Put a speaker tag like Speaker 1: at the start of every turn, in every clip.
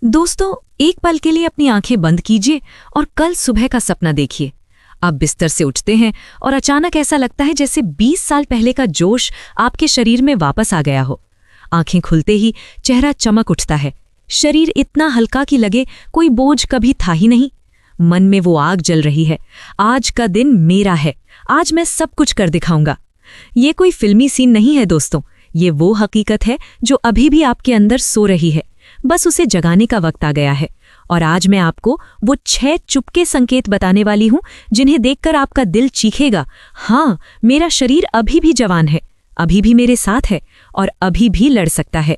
Speaker 1: दोस्तों, एक पल के लिए अपनी आंखें बंद कीजिए और कल सुबह का सपना देखिए। आप बिस्तर से उठते हैं और अचानक ऐसा लगता है जैसे 20 साल पहले का जोश आपके शरीर में वापस आ गया हो। आंखें खुलते ही चेहरा चमक उठता है, शरीर इतना हल्का कि लगे कोई बोझ कभी था ही नहीं। मन में वो आग जल रही है, आज का दिन मेरा है, आज मैं सब कुछ कर दिखाऊंगा। ये कोई फिल्मी सीन नहीं है दोस्तों, ये वो हकीकत है जो अभी भी आपके अंदर सो रही है, बस उसे जगाने का वक्त आ गया है। और आज मैं आपको वो 6 चुपके संकेत बताने वाली हूं जिन्हें देखकर आपका दिल चीखेगा, हाँ, मेरा शरीर अभी भी जवान है, अभी भी मेरे साथ है और अभी भी लड़ सकता है।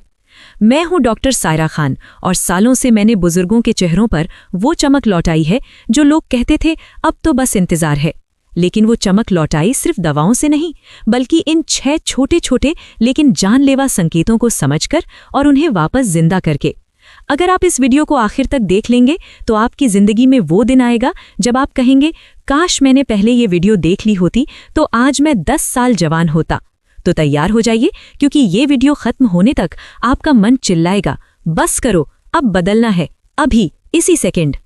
Speaker 1: मैं हूं डॉक्टर सायरा खान और सालों से मैंने बुजुर्गों के चेहरों पर वो चमक लौटाई है जो लोग कहते थे अब तो बस इंतजार है। लेकिन वो चमक लौटाई सिर्फ दवाओं से नहीं, बल्कि इन 6 छोटे छोटे लेकिन जानलेवा संकेतों को समझकर और उन्हें वापस जिंदा करके। अगर आप इस वीडियो को आखिर तक देख लेंगे तो आपकी जिंदगी में वो दिन आएगा जब आप कहेंगे, काश मैंने पहले ये वीडियो देख ली होती तो आज मैं 10 साल जवान होता। तो तैयार हो जाइए, क्योंकि ये वीडियो खत्म होने तक आपका मन चिल्लाएगा, बस करो, अब बदलना है, अभी, इसी सेकंड।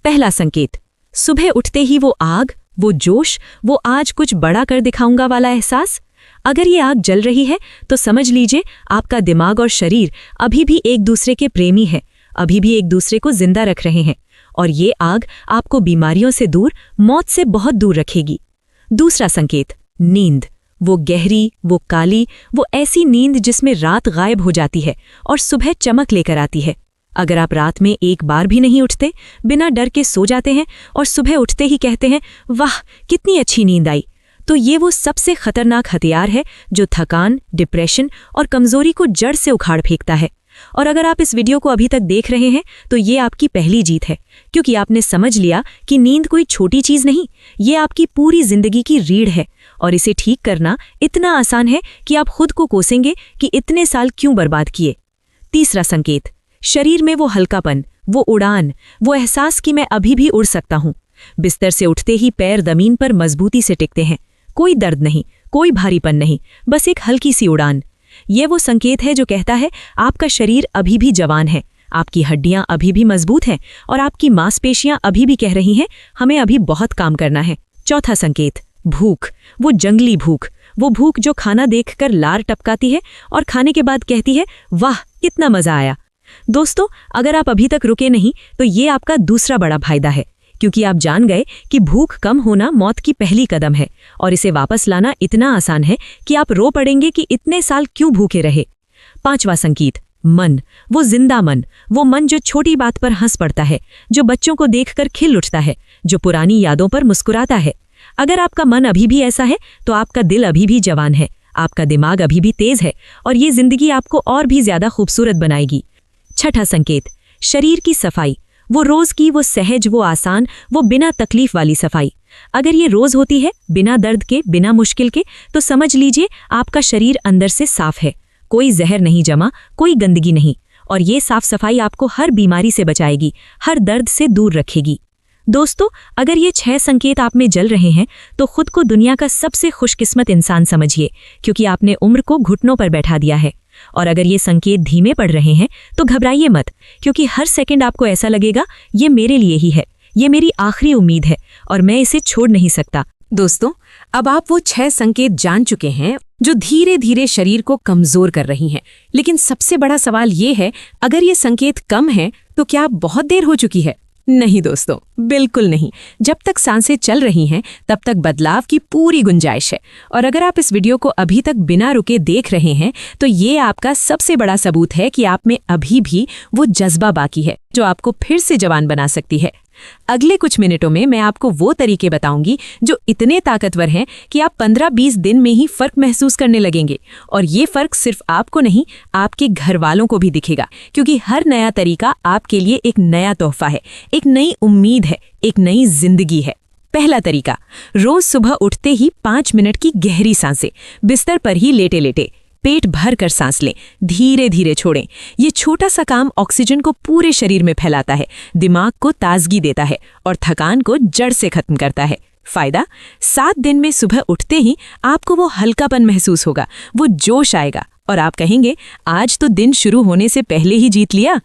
Speaker 1: पहला संकेत, सुबह उठते ही वो आग, वो जोश, वो आज कुछ बड़ा कर दिखाऊंगा वाला एहसास। अगर ये आग जल रही है तो समझ लीजिए आपका दिमाग और शरीर अभी भी एक दूसरे के प्रेमी हैं, अभी भी एक दूसरे को जिंदा रख रहे हैं, और ये आग आपको बीमारियों से दूर, मौत से बहुत दूर रखेगी। दूसरा संकेत, नींद, वो गहरी, वो काली, वो ऐसी नींद जिसमें रात गायब हो जाती है और सुबह चमक लेकर आती है। अगर आप रात में एक बार भी नहीं उठते, बिना डर के सो जाते हैं और सुबह उठते ही कहते हैं, वाह कितनी अच्छी नींद आई, तो ये वो सबसे खतरनाक हथियार है जो थकान, डिप्रेशन और कमजोरी को जड़ से उखाड़ फेंकता है। और अगर आप इस वीडियो को अभी तक देख रहे हैं तो ये आपकी पहली जीत है, क्योंकि आपने समझ लिया कि नींद कोई छोटी चीज नहीं, ये आपकी पूरी जिंदगी की रीढ़ है और इसे ठीक करना इतना आसान है कि आप खुद को कोसेंगे कि इतने साल क्यों बर्बाद किए। तीसरा संकेत, शरीर में वो हल्कापन, वो उड़ान, वो एहसास कि मैं अभी भी उड़ सकता हूं। बिस्तर से उठते ही पैर जमीन पर मजबूती से टिकते हैं, कोई दर्द नहीं, कोई भारीपन नहीं, बस एक हल्की सी उड़ान। ये वो संकेत है जो कहता है आपका शरीर अभी भी जवान है, आपकी हड्डियां अभी भी मजबूत हैं और आपकी मांसपेशियां अभी भी कह रही हैं, हमें अभी बहुत काम करना है। चौथा संकेत, भूख, वो जंगली भूख, वो भूख जो खाना देखकर लार टपकाती है और खाने के बाद कहती है, वाह कितना मजा आया। दोस्तों, अगर आप अभी तक रुके नहीं तो ये आपका दूसरा बड़ा फायदा है, क्योंकि आप जान गए कि भूख कम होना मौत की पहली कदम है और इसे वापस लाना इतना आसान है कि आप रो पड़ेंगे कि इतने साल क्यों भूखे रहे। पांचवा संकेत, मन, वो जिंदा मन, वो मन जो छोटी बात पर हंस पड़ता है, जो बच्चों को देखकर खिल उठता है, जो पुरानी यादों पर मुस्कुराता है। अगर आपका मन अभी भी ऐसा है तो आपका दिल अभी भी जवान है, आपका दिमाग अभी भी तेज है और ये जिंदगी आपको और भी ज्यादा खूबसूरत बनाएगी। छठा संकेत, शरीर की सफाई, वो रोज की, वो सहज, वो आसान, वो बिना तकलीफ वाली सफाई। अगर ये रोज होती है, बिना दर्द के, बिना मुश्किल के, तो समझ लीजिए आपका शरीर अंदर से साफ है, कोई जहर नहीं जमा, कोई गंदगी नहीं, और ये साफ सफाई आपको हर बीमारी से बचाएगी, हर दर्द से दूर रखेगी। दोस्तों, अगर ये 6 संकेत आप में जल रहे हैं तो खुद को दुनिया का सबसे खुशकिस्मत इंसान समझिए, क्योंकि आपने उम्र को घुटनों पर बैठा दिया है। और अगर ये संकेत धीमे पड़ रहे हैं तो घबराइए मत, क्योंकि हर सेकंड आपको ऐसा लगेगा ये मेरे लिए ही है, ये मेरी आखिरी उम्मीद है और मैं इसे छोड़ नहीं सकता। दोस्तों, अब आप वो 6 संकेत जान चुके हैं जो धीरे धीरे शरीर को कमजोर कर रही हैं। लेकिन सबसे बड़ा सवाल ये है, अगर ये संकेत कम है तो क्या बहुत देर हो चुकी है? नहीं दोस्तों, बिल्कुल नहीं। जब तक सांसें चल रही हैं तब तक बदलाव की पूरी गुंजाइश है। और अगर आप इस वीडियो को अभी तक बिना रुके देख रहे हैं तो ये आपका सबसे बड़ा सबूत है कि आप में अभी भी वो जज्बा बाकी है जो आपको फिर से जवान बना सकती है। अगले कुछ मिनटों में मैं आपको वो तरीके बताऊंगी जो इतने ताकतवर हैं कि आप 15-20 दिन में ही फर्क महसूस करने लगेंगे। और ये फर्क सिर्फ आपको नहीं, आपके घर वालों को भी दिखेगा, क्योंकि हर नया तरीका आपके लिए एक नया तोहफा है, एक नई उम्मीद है, एक नई जिंदगी है। पहला तरीका, रोज सुबह उठते ही 5 मिनट की गहरी सांसें, बिस्तर पर ही लेटे लेटे पेट भर कर सांस लें, धीरे धीरे छोड़ें। ये छोटा सा काम ऑक्सीजन को पूरे शरीर में फैलाता है, दिमाग को ताजगी देता है और थकान को जड़ से खत्म करता है। फायदा, 7 दिन में सुबह उठते ही आपको वो हल्कापन महसूस होगा, वो जोश आएगा और आप कहेंगे आज तो दिन शुरू होने से पहले ही जीत लिया।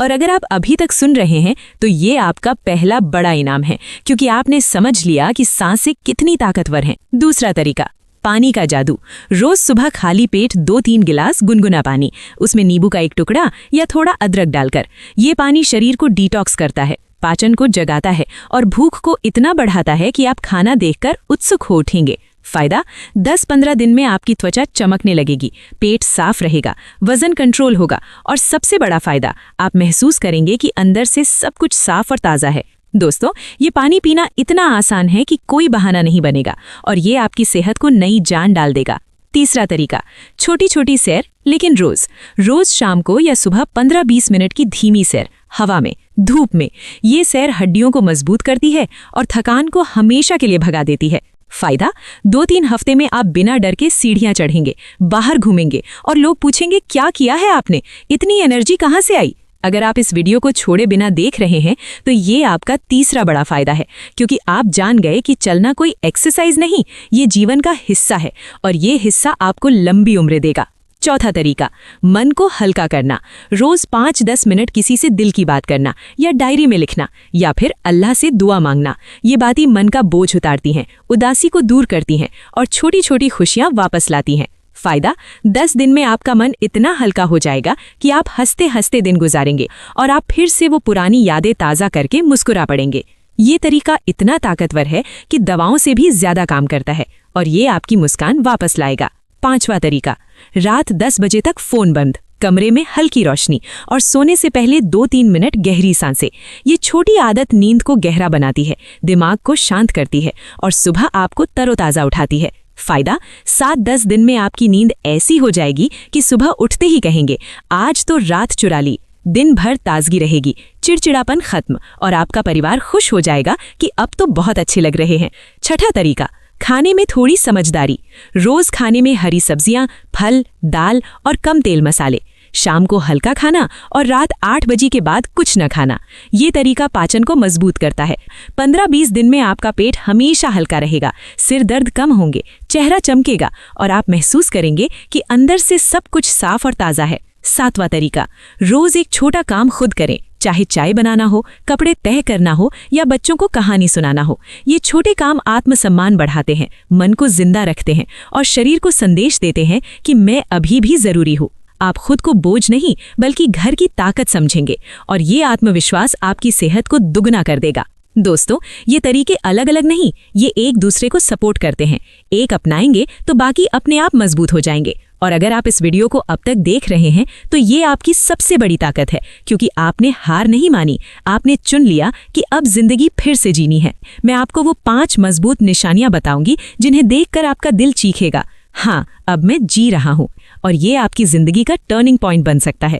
Speaker 2: और अगर आप अभी तक सुन रहे हैं तो ये आपका पहला बड़ा इनाम है, क्योंकि आपने समझ लिया कि सांसें कितनी ताकतवर हैं। दूसरा तरीका, पानी का जादू। रोज सुबह खाली पेट 2-3 गिलास गुनगुना पानी, उसमें नींबू का एक टुकड़ा या थोड़ा अदरक डालकर। ये पानी शरीर को डिटॉक्स करता है, पाचन को जगाता है और भूख को इतना बढ़ाता है कि आप खाना देखकर उत्सुक हो उठेंगे। फायदा, 10-15 दिन में आपकी त्वचा चमकने लगेगी, पेट साफ रहेगा, वजन कंट्रोल होगा और सबसे बड़ा फायदा, आप महसूस करेंगे कि अंदर से सब कुछ साफ और ताज़ा है। दोस्तों, ये पानी पीना इतना आसान है कि कोई बहाना नहीं बनेगा और ये आपकी सेहत को नई जान डाल देगा। तीसरा तरीका, छोटी छोटी सैर, लेकिन रोज शाम को या सुबह 15-20 मिनट की धीमी सैर, हवा में, धूप में। ये सैर हड्डियों को मजबूत करती है और थकान को हमेशा के लिए भगा देती है। फायदा, 2-3 हफ्ते में आप बिना डर के सीढ़ियां चढ़ेंगे, बाहर घूमेंगे और लोग पूछेंगे क्या किया है आपने, इतनी एनर्जी कहाँ से आई। अगर आप इस वीडियो को छोड़े बिना देख रहे हैं तो ये आपका तीसरा बड़ा फायदा है, क्योंकि आप जान गए कि चलना कोई एक्सरसाइज नहीं, ये जीवन का हिस्सा है और ये हिस्सा आपको लंबी उम्र देगा। चौथा तरीका, मन को हल्का करना। रोज 5-10 मिनट किसी से दिल की बात करना या डायरी में लिखना या फिर अल्लाह से दुआ मांगना। ये बातें मन का बोझ उतारती हैं, उदासी को दूर करती हैं और छोटी छोटी खुशियां वापस लाती हैं। फायदा, 10 दिन में आपका मन इतना हल्का हो जाएगा कि आप हंसते हंसते दिन गुजारेंगे और आप फिर से वो पुरानी यादें ताज़ा करके मुस्कुरा पड़ेंगे। ये तरीका इतना ताकतवर है कि दवाओं से भी ज्यादा काम करता है और ये आपकी मुस्कान वापस लाएगा। पांचवा तरीका, रात 10 बजे तक फोन बंद, कमरे में हल्की रोशनी और सोने से पहले 2-3 मिनट गहरी सांसें। ये छोटी आदत नींद को गहरा बनाती है, दिमाग को शांत करती है और सुबह आपको तरोताज़ा उठाती है। फायदा, 7-10 दिन में आपकी नींद ऐसी हो जाएगी कि सुबह उठते ही कहेंगे आज तो रात चुरा ली। दिन भर ताजगी रहेगी, चिड़चिड़ापन खत्म और आपका परिवार खुश हो जाएगा कि अब तो बहुत अच्छे लग रहे हैं। छठा तरीका, खाने में थोड़ी समझदारी। रोज खाने में हरी सब्जियां, फल, दाल और कम तेल मसाले। शाम को हल्का खाना और रात 8 बजे के बाद कुछ न खाना। ये तरीका पाचन को मजबूत करता है। 15-20 दिन में आपका पेट हमेशा हल्का रहेगा, सिर दर्द कम होंगे, चेहरा चमकेगा और आप महसूस करेंगे कि अंदर से सब कुछ साफ और ताज़ा है। सातवां तरीका, रोज एक छोटा काम खुद करें, चाहे चाय बनाना हो, कपड़े तय करना हो या बच्चों को कहानी सुनाना हो। ये छोटे काम आत्मसम्मान बढ़ाते हैं, मन को जिंदा रखते हैं और शरीर को संदेश देते हैं कि मैं अभी भी जरूरी हूँ। आप खुद को बोझ नहीं बल्कि घर की ताकत समझेंगे और ये आत्मविश्वास आपकी सेहत को दुगना कर देगा। दोस्तों, ये तरीके अलग अलग नहीं, ये एक दूसरे को सपोर्ट करते हैं। एक अपनाएंगे तो बाकी अपने आप मजबूत हो जाएंगे। और अगर आप इस वीडियो को अब तक देख रहे हैं तो ये आपकी सबसे बड़ी ताकत है, क्योंकि आपने हार नहीं मानी, आपने चुन लिया कि अब जिंदगी फिर से जीनी है। मैं आपको वो 5 मजबूत निशानियां बताऊंगी जिन्हें देखकर आपका दिल चीखेगा, हाँ अब मैं जी रहा हूं, और ये आपकी जिंदगी का टर्निंग पॉइंट बन सकता है।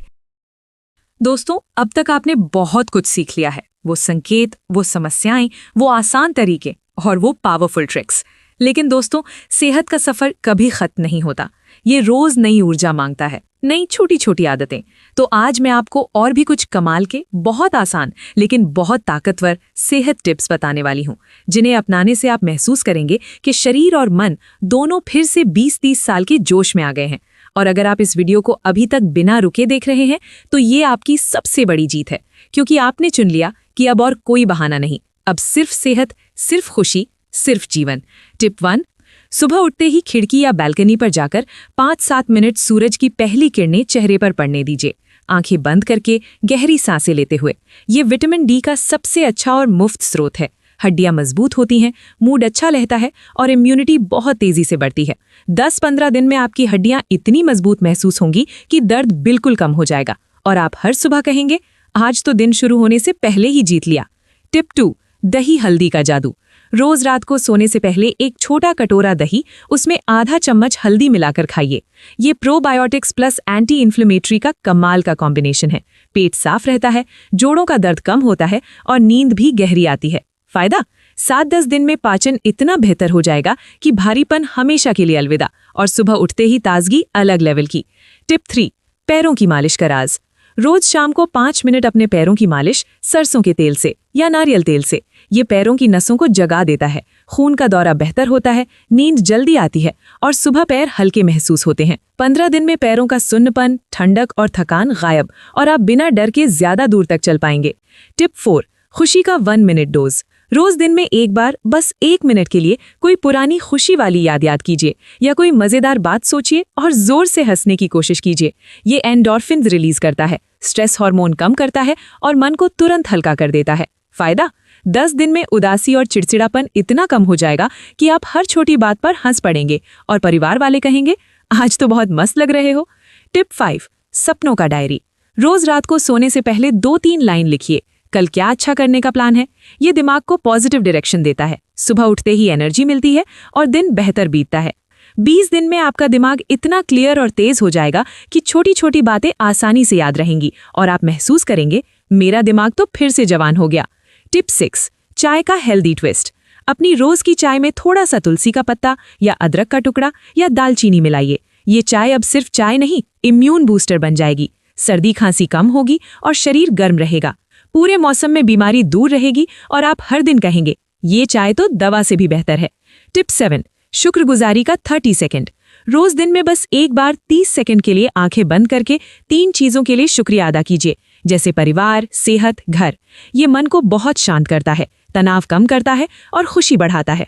Speaker 1: दोस्तों, अब तक आपने बहुत कुछ सीख लिया है, वो संकेत, वो समस्याएं, वो आसान तरीके और वो पावरफुल ट्रिक्स। लेकिन दोस्तों, सेहत का सफर कभी खत्म नहीं होता। ये रोज नई ऊर्जा मांगता है, नई छोटी छोटी आदतें। तो आज मैं आपको और भी कुछ कमाल के, बहुत आसान लेकिन बहुत ताकतवर सेहत टिप्स बताने वाली हूँ, जिन्हें अपनाने से आप महसूस करेंगे कि शरीर और मन दोनों फिर से 20-30 साल के जोश में आ गए हैं। और अगर आप इस वीडियो को अभी तक बिना रुके देख रहे हैं तो ये आपकी सबसे बड़ी जीत है, क्योंकि आपने चुन लिया कि अब और कोई बहाना नहीं, अब सिर्फ सेहत, सिर्फ खुशी, सिर्फ जीवन। टिप 1, सुबह उठते ही खिड़की या बालकनी पर जाकर 5-7 मिनट सूरज की पहली किरणें चेहरे पर पड़ने दीजिए, आंखें बंद करके गहरी सांसें लेते हुए। ये विटामिन डी का सबसे अच्छा और मुफ्त स्रोत है। हड्डियां मजबूत होती हैं, मूड अच्छा रहता है और इम्यूनिटी बहुत तेजी से बढ़ती है। 10-15 दिन में आपकी हड्डियां इतनी मजबूत महसूस होंगी कि दर्द बिल्कुल कम हो जाएगा और आप हर सुबह कहेंगे आज तो दिन शुरू होने से पहले ही जीत लिया। टिप 2, दही हल्दी का जादू। रोज रात को सोने से पहले एक छोटा कटोरा दही, उसमें आधा चम्मच हल्दी मिलाकर खाइए। ये प्रोबायोटिक्स प्लस एंटी इन्फ्लेमेटरी का कमाल का कॉम्बिनेशन है। पेट साफ रहता है, जोड़ों का दर्द कम होता है और नींद भी गहरी आती है। फायदा, 7-10 दिन में पाचन इतना बेहतर हो जाएगा कि भारीपन हमेशा के लिए अलविदा और सुबह उठते ही ताजगी अलग लेवल की। टिप 3, पैरों की मालिश का राज। रोज शाम को 5 मिनट अपने पैरों की मालिश सरसों के तेल से या नारियल तेल से
Speaker 2: ये पैरों की नसों को जगा देता है, खून का दौरा बेहतर होता है, नींद जल्दी आती है और सुबह पैर हल्के महसूस होते हैं। 15 दिन में पैरों का सुन्नपन, ठंडक और थकान गायब और आप बिना डर के ज्यादा दूर तक चल पाएंगे। टिप 4, खुशी का 1 मिनट डोज। रोज दिन में एक बार बस 1 मिनट के लिए कोई पुरानी खुशी वाली याद कीजिए या कोई मजेदार बात सोचिए और जोर से हंसने की कोशिश कीजिए। ये एंडोर्फिन्स रिलीज करता है, स्ट्रेस हार्मोन कम करता है और मन को तुरंत हल्का कर देता है। फायदा, 10 दिन में उदासी और चिड़चिड़ापन इतना कम हो जाएगा कि आप हर छोटी बात पर हंस पड़ेंगे और परिवार वाले कहेंगे, आज तो बहुत मस्त लग रहे हो। टिप 5, सपनों का डायरी। रोज रात को सोने से पहले 2-3 लाइन लिखिए, कल क्या अच्छा करने का प्लान है। ये दिमाग को पॉजिटिव डायरेक्शन देता है, सुबह उठते ही एनर्जी मिलती है और दिन बेहतर बीतता है। 20 दिन में आपका दिमाग इतना क्लियर और तेज हो जाएगा कि छोटी छोटी बातें आसानी से याद रहेंगी और आप महसूस करेंगे, मेरा दिमाग तो फिर से जवान हो गया। टिप 6, चाय का हेल्दी ट्विस्ट। अपनी रोज की चाय में थोड़ा सा तुलसी का पत्ता या अदरक का टुकड़ा या दालचीनी मिलाइए। ये चाय अब सिर्फ चाय नहीं, इम्यून बूस्टर बन जाएगी। सर्दी खांसी कम होगी और शरीर गर्म रहेगा। पूरे मौसम में बीमारी दूर रहेगी और आप हर दिन कहेंगे, ये चाय तो दवा से भी बेहतर है। टिप 7, शुक्रगुजारी का 30 सेकंड। रोज दिन में बस एक बार 30 सेकंड के लिए आंखें बंद करके 3 चीजों के लिए शुक्रिया अदा कीजिए, जैसे परिवार, सेहत, घर। ये मन को बहुत शांत करता है, तनाव कम करता है और खुशी बढ़ाता है।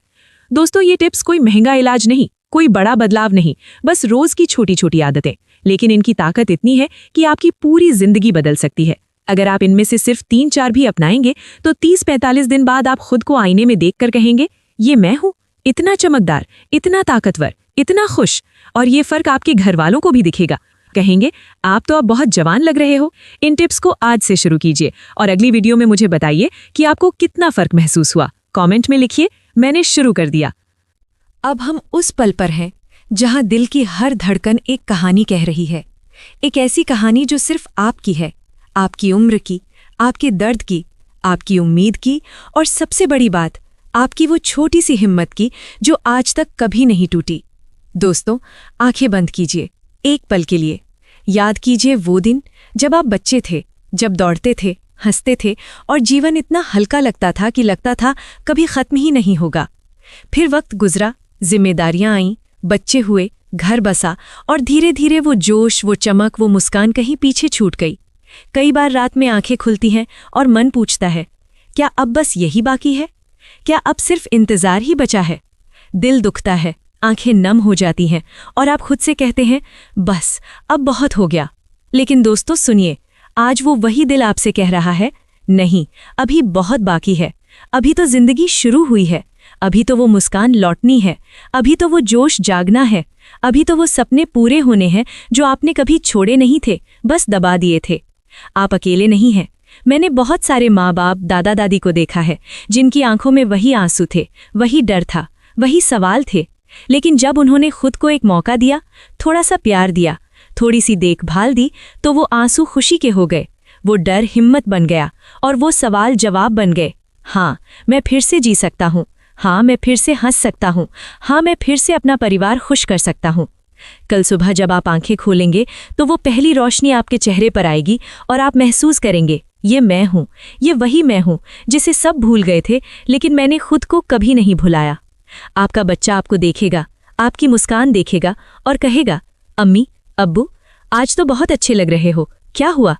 Speaker 2: दोस्तों, ये टिप्स कोई महंगा इलाज नहीं, कोई बड़ा बदलाव नहीं, बस रोज की छोटी छोटी आदतें, लेकिन इनकी ताकत इतनी है कि आपकी पूरी जिंदगी बदल सकती है। अगर आप इनमें से सिर्फ 3-4 भी अपनाएंगे तो 30-45 दिन बाद आप खुद को आईने में देखकर कहेंगे, ये मैं हूं, इतना चमकदार, इतना ताकतवर, इतना खुश। और ये फर्क आपके घर वालों को भी दिखेगा, कहेंगे, आप तो अब बहुत जवान लग रहे हो। इन टिप्स को आज से शुरू कीजिए और अगली वीडियो में मुझे बताइए कि आपको कितना फर्क महसूस हुआ। कमेंट में लिखिए, मैंने शुरू कर दिया।
Speaker 1: अब हम उस पल पर हैं जहां दिल की हर धड़कन एक कहानी कह रही है, एक ऐसी कहानी जो सिर्फ आपकी है, आपकी उम्र की, आपके दर्द की, आपकी उम्मीद की और सबसे बड़ी बात, आपकी वो छोटी सी हिम्मत की जो आज तक कभी नहीं टूटी। दोस्तों, आंखें बंद कीजिए एक पल के लिए। याद कीजिए वो दिन जब आप बच्चे थे, जब दौड़ते थे, हंसते थे और जीवन इतना हल्का लगता था कि लगता था कभी खत्म ही नहीं होगा। फिर वक्त गुजरा, जिम्मेदारियां आईं, बच्चे हुए, घर बसा और धीरे धीरे वो जोश, वो चमक, वो मुस्कान कहीं पीछे छूट गई। कई बार रात में आंखें खुलती हैं और मन पूछता है, क्या अब बस यही बाकी है? क्या अब सिर्फ इंतजार ही बचा है? दिल दुखता है, आंखें नम हो जाती हैं और आप खुद से कहते हैं, बस अब बहुत हो गया। लेकिन दोस्तों सुनिए, आज वो वही दिल आपसे कह रहा है, नहीं, अभी बहुत बाकी है। अभी तो जिंदगी शुरू हुई है, अभी तो वो मुस्कान लौटनी है, अभी तो वो जोश जागना है, अभी तो वो सपने पूरे होने हैं जो आपने कभी छोड़े नहीं थे, बस दबा दिए थे। आप अकेले नहीं हैं। मैंने बहुत सारे माँ बाप, दादा दादी को देखा है जिनकी आंखों में वही आंसू थे, वही डर था, वही सवाल थे। लेकिन जब उन्होंने खुद को एक मौका दिया, थोड़ा सा प्यार दिया, थोड़ी सी देखभाल दी, तो वो आंसू खुशी के हो गए, वो डर हिम्मत बन गया और वो सवाल जवाब बन गए। हाँ, मैं फिर से जी सकता हूँ, हाँ, मैं फिर से हंस सकता हूँ, हाँ, मैं फिर से अपना परिवार खुश कर सकता हूँ। कल सुबह जब आप आंखें खोलेंगे तो वो पहली रोशनी आपके चेहरे पर आएगी और आप महसूस करेंगे, ये मैं हूँ, ये वही मैं हूँ जिसे सब भूल गए थे, लेकिन मैंने खुद को कभी नहीं भुलाया। आपका बच्चा आपको देखेगा, आपकी मुस्कान देखेगा और कहेगा, अम्मी, अब्बू, आज तो बहुत अच्छे लग रहे हो, क्या हुआ?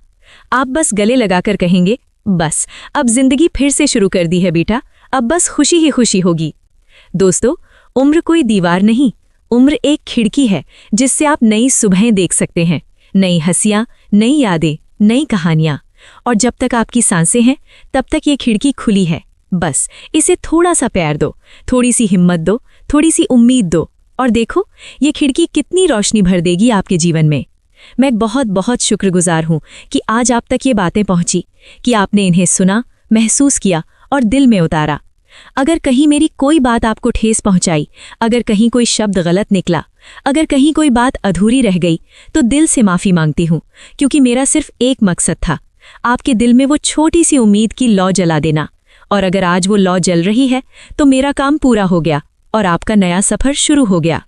Speaker 1: आप बस गले लगाकर कहेंगे, बस अब जिंदगी फिर से शुरू कर दी है बेटा, अब बस खुशी ही खुशी होगी। दोस्तों, उम्र कोई दीवार नहीं, उम्र एक खिड़की है जिससे आप नई सुबहें देख सकते हैं, नई हंसियां, नई यादें, नई कहानियां। और जब तक आपकी सांसें हैं तब तक ये खिड़की खुली है। बस इसे थोड़ा सा प्यार दो, थोड़ी सी हिम्मत दो, थोड़ी सी उम्मीद दो और देखो ये खिड़की कितनी रोशनी भर देगी आपके जीवन में। मैं बहुत बहुत शुक्रगुजार हूँ कि आज आप तक ये बातें पहुँची, कि आपने इन्हें सुना, महसूस किया और दिल में उतारा। अगर कहीं मेरी कोई बात आपको ठेस पहुंचाई, अगर कहीं कोई शब्द गलत निकला, अगर कहीं कोई बात अधूरी रह गई, तो दिल से माफ़ी मांगती हूँ, क्योंकि मेरा सिर्फ एक मकसद था, आपके दिल में वो छोटी सी उम्मीद की लौ जला देना। और अगर आज वो लौ जल रही है तो मेरा काम पूरा हो गया और आपका नया सफ़र शुरू हो गया।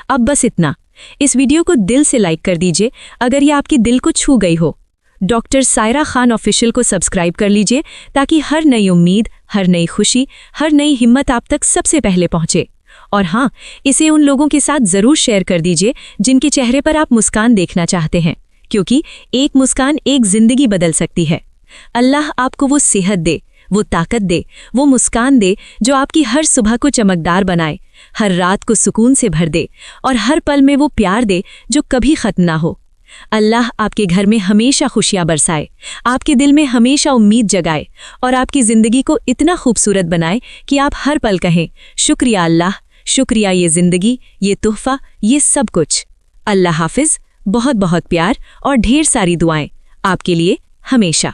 Speaker 1: अब बस इतना, इस वीडियो को दिल से लाइक कर दीजिए अगर ये आपकी दिल को छू गई हो।
Speaker 2: डॉक्टर सायरा खान ऑफिशियल को सब्सक्राइब कर लीजिए ताकि हर नई उम्मीद, हर नई खुशी, हर नई हिम्मत आप तक सबसे पहले पहुंचे। और हाँ, इसे उन लोगों के साथ ज़रूर शेयर कर दीजिए जिनके चेहरे पर आप मुस्कान देखना चाहते हैं, क्योंकि एक मुस्कान एक जिंदगी बदल सकती है। अल्लाह आपको वो सेहत दे, वो ताकत दे, वो मुस्कान दे जो आपकी हर सुबह को चमकदार बनाए, हर रात को सुकून से भर दे और हर पल में वो प्यार दे जो कभी खत्म ना हो। अल्लाह आपके घर में हमेशा खुशियां बरसाए, आपके दिल में हमेशा उम्मीद जगाए और आपकी ज़िंदगी को इतना खूबसूरत बनाए कि आप हर पल कहें, शुक्रिया अल्लाह, शुक्रिया ये ज़िंदगी, ये तोहफ़ा, ये सब कुछ। अल्लाह हाफिज़। बहुत बहुत प्यार और ढेर सारी दुआएं आपके लिए हमेशा।